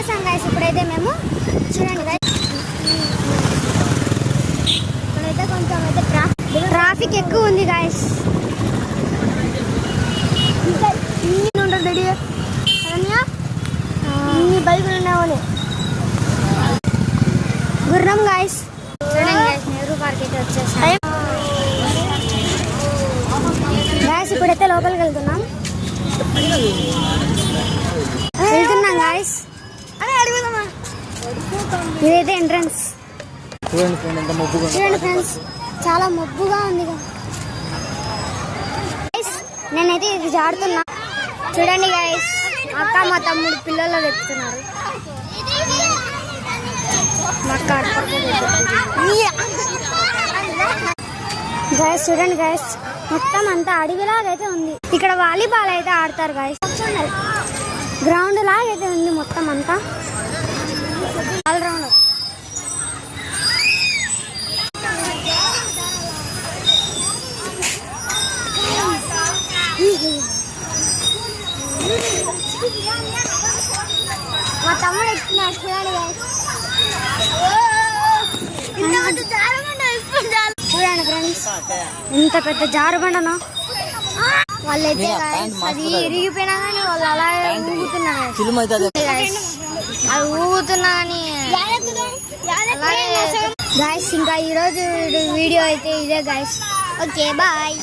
వచ్చేసాం గాయస్. ఇప్పుడైతే మేము చూడండి గాయస్, ఇప్పుడైతే కొంచెం అయితే ట్రాఫిక్ ఎక్కువ ఉంది గాయస్. బైకులు ఉన్నామని గుర్రం గాయస్. చూడండి గాయస్, నెహ్రూ పార్క్ అయితే వచ్చేసాం గాయస్. ఇప్పుడైతే లోపలికి వెళ్తున్నాం గాయస్. ఇదైతే ఎంట్రన్స్. చూడండి ఫ్రెండ్స్, చాలా మబ్బుగా ఉంది. నేనైతే ఇది జాడుతున్నా. చూడండి గాయస్, అక్క మా తమ్ముడు పిల్లలు వెతుకుతున్నారు. గాయస్ చూడండి గాయస్, మొత్తం అంతా అడవిలాగైతే ఉంది. ఇక్కడ వాలీబాల్ అయితే ఆడతారు గాయస్. గ్రౌండ్ లాగైతే ఉంది మొత్తం అంతా, ఆల్ రౌండ్. మా తమ్ముడు ఎక్కుతున్నాడు చూడండి గాయస్. చూడండి ఫ్రెండ్స్, ఇంత పెద్ద జారుబండను. వాళ్ళైతే అది ఇరిగిపోయినా కానీ వాళ్ళు అలా ఊగుతున్నారు. అది ఊగుతున్నా అని గాయస్. ఇంకా ఈరోజు వీడియో అయితే ఇదే గాయస్. Okay bye.